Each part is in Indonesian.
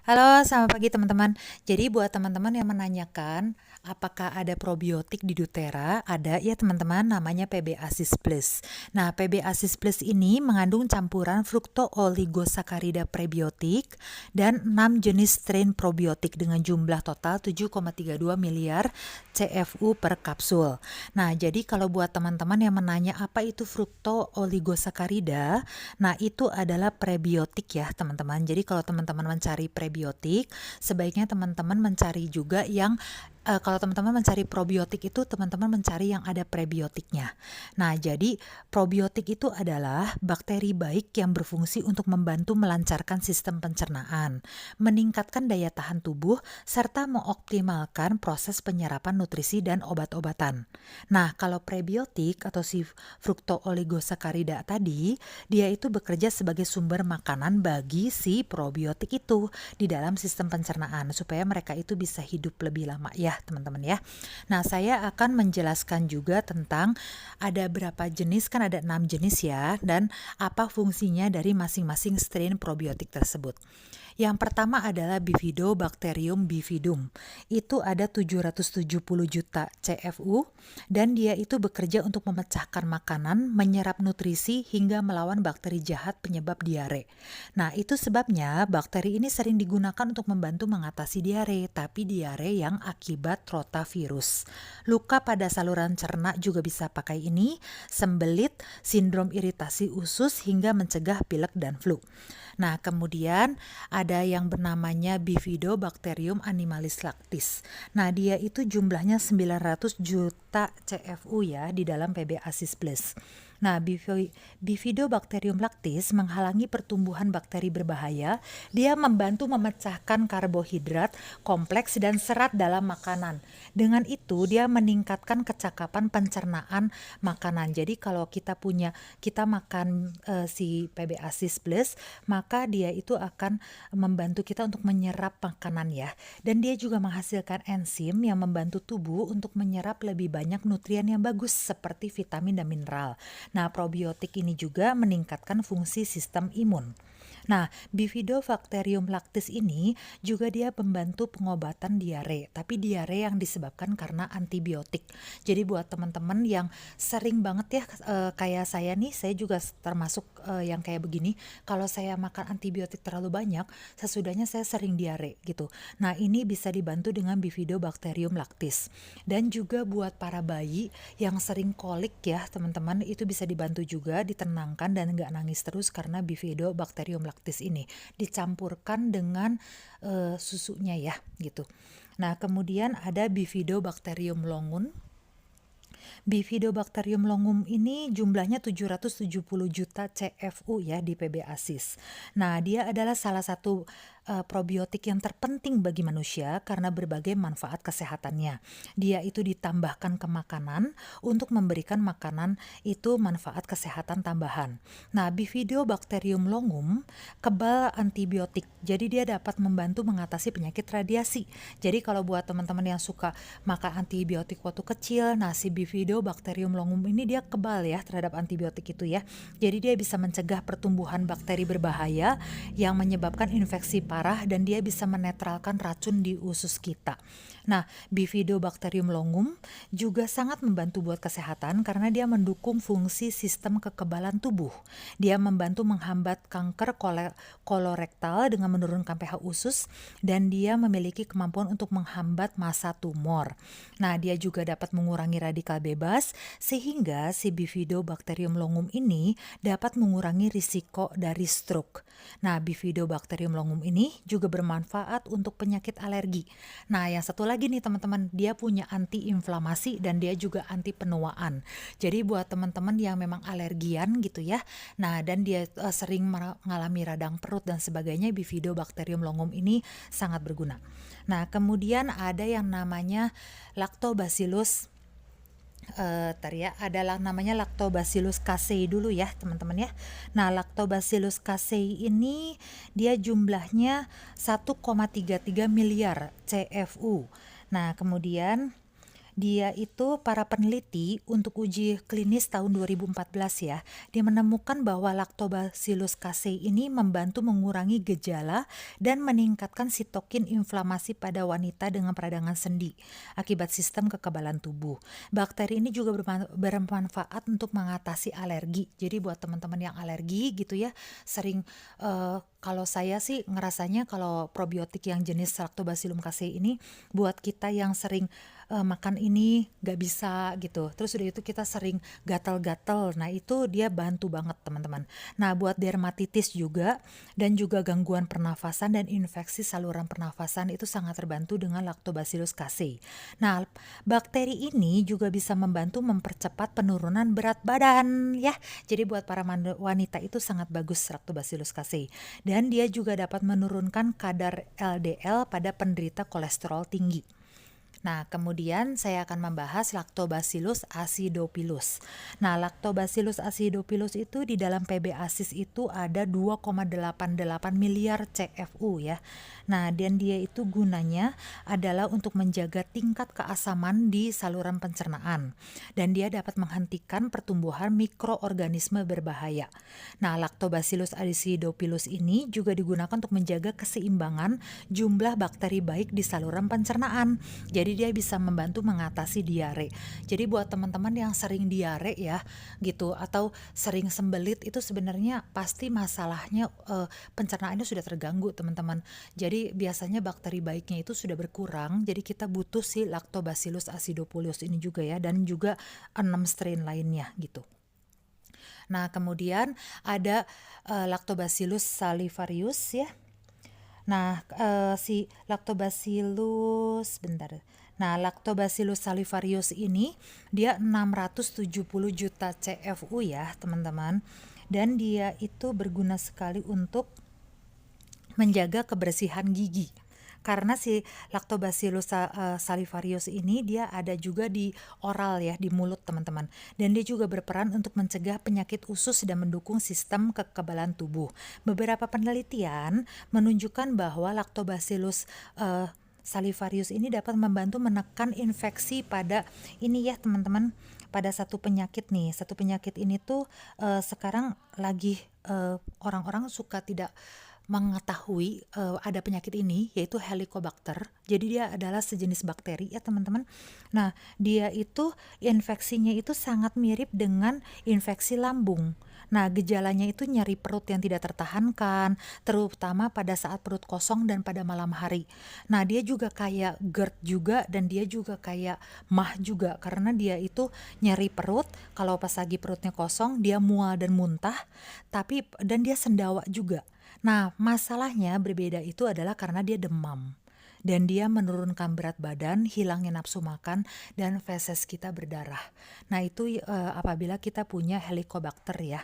Halo, selamat pagi teman-teman. Jadi buat teman-teman yang menanyakan apakah ada probiotik di doTERRA, ada ya teman-teman, namanya PB-ASIS Plus. Nah, PB-ASIS Plus ini mengandung campuran frukto-oligosakarida prebiotik dan 6 jenis strain probiotik dengan jumlah total 7,32 miliar CFU per kapsul. Nah, jadi kalau buat teman-teman yang menanya apa itu frukto-oligosakarida, nah itu adalah prebiotik ya teman-teman. Jadi kalau teman-teman mencari prebiotik, sebaiknya teman-teman mencari juga yang kalau teman-teman mencari probiotik itu teman-teman mencari yang ada prebiotiknya. Nah, jadi probiotik itu adalah bakteri baik yang berfungsi untuk membantu melancarkan sistem pencernaan, meningkatkan daya tahan tubuh, serta mengoptimalkan proses penyerapan nutrisi dan obat-obatan. Nah, kalau prebiotik atau si frukto-oligosakarida tadi, dia itu bekerja sebagai sumber makanan bagi si probiotik itu di dalam sistem pencernaan supaya mereka itu bisa hidup lebih lama ya teman-teman ya. Nah, saya akan menjelaskan juga tentang ada berapa jenis, kan ada 6 jenis ya, dan apa fungsinya dari masing-masing strain probiotik tersebut. Yang pertama adalah Bifidobacterium bifidum. Itu ada 770 juta CFU dan dia itu bekerja untuk memecahkan makanan, menyerap nutrisi hingga melawan bakteri jahat penyebab diare. Nah, itu sebabnya bakteri ini sering digunakan untuk membantu mengatasi diare, tapi diare yang akibat rotavirus. Luka pada saluran cerna juga bisa pakai ini, sembelit, sindrom iritasi usus hingga mencegah pilek dan flu. Nah, kemudian ada yang bernamanya Bifidobacterium animalis lactis. Nah, dia itu jumlahnya 900 juta CFU ya di dalam PB-ASIS Plus. Nah, Bifidobacterium lactis menghalangi pertumbuhan bakteri berbahaya. Dia membantu memecahkan karbohidrat, kompleks, dan serat dalam makanan. Dengan itu, dia meningkatkan kecakapan pencernaan makanan. Jadi, kalau kita makan si PB-ASIS Plus, maka dia itu akan membantu kita untuk menyerap makanan ya. Dan dia juga menghasilkan enzim yang membantu tubuh untuk menyerap lebih banyak nutrien yang bagus seperti vitamin dan mineral. Nah, probiotik ini juga meningkatkan fungsi sistem imun. Nah, Bifidobacterium lactis ini juga dia membantu pengobatan diare, tapi diare yang disebabkan karena antibiotik. Jadi buat teman-teman yang sering banget ya kayak saya nih, saya juga termasuk yang kayak begini. Kalau saya makan antibiotik terlalu banyak, sesudahnya saya sering diare gitu. Nah, ini bisa dibantu dengan Bifidobacterium lactis. Dan juga buat para bayi yang sering kolik ya teman-teman, itu bisa dibantu juga ditenangkan dan nggak nangis terus karena Bifidobacterium lactis ini dicampurkan dengan susunya ya gitu. Nah, kemudian ada Bifidobacterium longum. Bifidobacterium longum ini jumlahnya 770 juta CFU ya di PB-ASIS. Nah, dia adalah salah satu probiotik yang terpenting bagi manusia karena berbagai manfaat kesehatannya. Dia itu ditambahkan ke makanan untuk memberikan makanan itu manfaat kesehatan tambahan. Nah, Bifidobacterium longum kebal antibiotik. Jadi dia dapat membantu mengatasi penyakit radiasi. Jadi kalau buat teman-teman yang suka makan antibiotik waktu kecil, nah si Bifidobacterium longum ini dia kebal ya terhadap antibiotik itu ya. Jadi dia bisa mencegah pertumbuhan bakteri berbahaya yang menyebabkan infeksi parah dan dia bisa menetralkan racun di usus kita. Nah, Bifidobacterium longum juga sangat membantu buat kesehatan karena dia mendukung fungsi sistem kekebalan tubuh. Dia membantu menghambat kanker kolorektal dengan menurunkan pH usus dan dia memiliki kemampuan untuk menghambat massa tumor. Nah, dia juga dapat mengurangi radikal bebas sehingga si Bifidobacterium longum ini dapat mengurangi risiko dari stroke. Nah, Bifidobacterium longum ini juga bermanfaat untuk penyakit alergi. Nah, yang satu lagi nih teman-teman, dia punya anti-inflamasi dan dia juga anti penuaan. Jadi buat teman-teman yang memang alergian gitu ya, nah dan dia sering mengalami radang perut dan sebagainya, Bifidobacterium longum ini sangat berguna. Nah, kemudian ada yang namanya Lactobacillus adalah namanya Lactobacillus casei dulu ya teman-teman ya. Nah, Lactobacillus casei ini dia jumlahnya 1,33 miliar CFU. Nah, kemudian dia itu para peneliti untuk uji klinis tahun 2014 ya, dia menemukan bahwa Lactobacillus casei ini membantu mengurangi gejala dan meningkatkan sitokin inflamasi pada wanita dengan peradangan sendi akibat sistem kekebalan tubuh. Bakteri ini juga bermanfaat untuk mengatasi alergi. Jadi buat teman-teman yang alergi gitu ya, sering kalau saya sih ngerasanya kalau probiotik yang jenis Lactobacillus casei ini buat kita yang sering makan ini gak bisa gitu, terus udah itu kita sering gatal-gatal, nah itu dia bantu banget teman-teman. Nah buat dermatitis juga dan juga gangguan pernafasan dan infeksi saluran pernafasan itu sangat terbantu dengan Lactobacillus casei. Nah bakteri ini juga bisa membantu mempercepat penurunan berat badan ya, jadi buat para wanita itu sangat bagus Lactobacillus casei, dan dia juga dapat menurunkan kadar LDL pada penderita kolesterol tinggi. Nah, kemudian saya akan membahas Lactobacillus acidophilus. Nah, Lactobacillus acidophilus itu di dalam PB-ASIS itu ada 2,88 miliar CFU ya. Nah, dan dia itu gunanya adalah untuk menjaga tingkat keasaman di saluran pencernaan. Dan dia dapat menghentikan pertumbuhan mikroorganisme berbahaya. Nah, Lactobacillus acidophilus ini juga digunakan untuk menjaga keseimbangan jumlah bakteri baik di saluran pencernaan. Jadi dia bisa membantu mengatasi diare. Jadi buat teman-teman yang sering diare ya gitu, atau sering sembelit, itu sebenarnya pasti masalahnya pencernaannya sudah terganggu teman-teman. Jadi biasanya bakteri baiknya itu sudah berkurang. Jadi kita butuh si Lactobacillus acidophilus ini juga ya, dan juga 6 strain lainnya gitu. Nah kemudian ada Lactobacillus salivarius ya. Nah, si Lactobacillus Lactobacillus salivarius ini dia 670 juta CFU ya, teman-teman. Dan dia itu berguna sekali untuk menjaga kebersihan gigi. Karena si Lactobacillus salivarius ini dia ada juga di oral ya, di mulut teman-teman. Dan dia juga berperan untuk mencegah penyakit usus dan mendukung sistem kekebalan tubuh. Beberapa penelitian menunjukkan bahwa Lactobacillus salivarius ini dapat membantu menekan infeksi pada ini ya teman-teman, pada satu penyakit ini tuh sekarang lagi orang-orang suka tidak mengetahui ada penyakit ini, yaitu Helicobacter. Jadi dia adalah sejenis bakteri ya teman-teman. Nah dia itu infeksinya itu sangat mirip dengan infeksi lambung. Nah gejalanya itu nyeri perut yang tidak tertahankan, terutama pada saat perut kosong dan pada malam hari. Nah dia juga kayak GERD juga, dan dia juga kayak MAH juga, karena dia itu nyeri perut. Kalau pas lagi perutnya kosong dia mual dan muntah, dan dia sendawa juga. Nah, masalahnya berbeda itu adalah karena dia demam. Dan dia menurunkan berat badan, hilangnya nafsu makan, dan feses kita berdarah. Nah, itu apabila kita punya Helicobacter ya.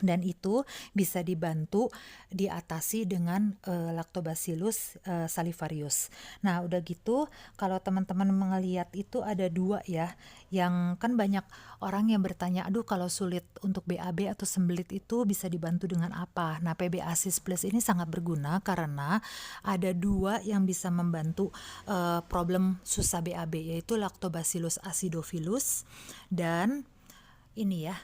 Dan itu bisa dibantu diatasi dengan Lactobacillus salivarius. Nah udah gitu, kalau teman-teman melihat itu ada 2 ya, yang kan banyak orang yang bertanya, aduh kalau sulit untuk BAB atau sembelit itu bisa dibantu dengan apa. Nah PB-ASIS Plus ini sangat berguna karena ada 2 yang bisa membantu problem susah BAB, yaitu Lactobacillus acidophilus dan ini ya,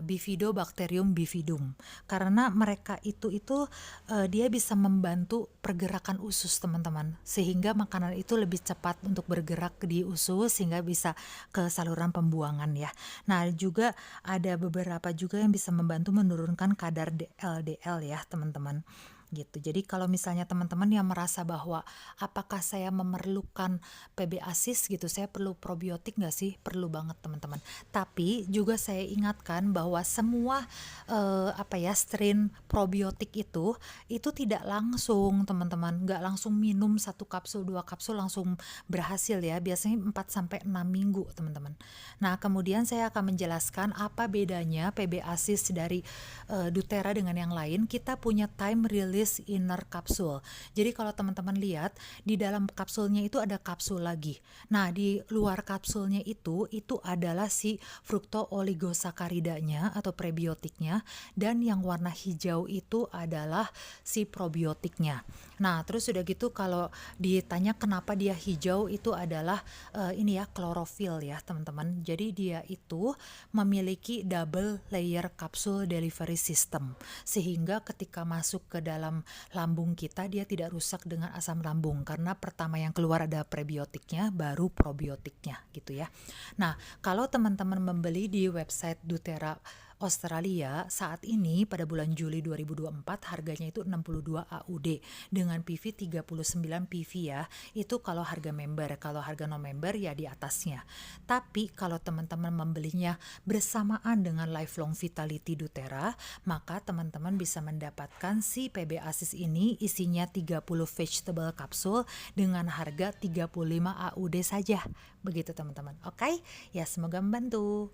Bifidobacterium bifidum, karena mereka itu dia bisa membantu pergerakan usus teman-teman, sehingga makanan itu lebih cepat untuk bergerak di usus sehingga bisa ke saluran pembuangan ya. Nah juga ada beberapa juga yang bisa membantu menurunkan kadar LDL ya teman-teman gitu. Jadi kalau misalnya teman-teman yang merasa bahwa apakah saya memerlukan PB-ASIS gitu, saya perlu probiotik nggak sih? Perlu banget teman-teman. Tapi juga saya ingatkan bahwa semua strain probiotik itu tidak langsung teman-teman, nggak langsung minum 1 kapsul 2 kapsul langsung berhasil ya. Biasanya 4-6 minggu teman-teman. Nah kemudian saya akan menjelaskan apa bedanya PB-ASIS dari Dutera dengan yang lain. Kita punya time release Bliss Inner Capsule. Jadi kalau teman-teman lihat di dalam kapsulnya itu ada kapsul lagi. Nah, di luar kapsulnya itu adalah si fructooligosaccharidanya atau prebiotiknya, dan yang warna hijau itu adalah si probiotiknya. Nah, terus udah gitu kalau ditanya kenapa dia hijau, itu adalah ini ya, klorofil ya teman-teman. Jadi dia itu memiliki double layer capsule delivery system, sehingga ketika masuk ke dalam lambung kita dia tidak rusak dengan asam lambung, karena pertama yang keluar ada prebiotiknya baru probiotiknya gitu ya. Nah, kalau teman-teman membeli di website doTERRA Australia saat ini pada bulan Juli 2024 harganya itu 62 AUD dengan PV 39 PV ya. Itu kalau harga member. Kalau harga non member ya di atasnya. Tapi kalau teman-teman membelinya bersamaan dengan Lifelong Vitality doTERRA, maka teman-teman bisa mendapatkan si PB Asis ini isinya 30 vegetable capsule dengan harga 35 AUD saja. Begitu teman-teman. Oke? Ya, semoga membantu.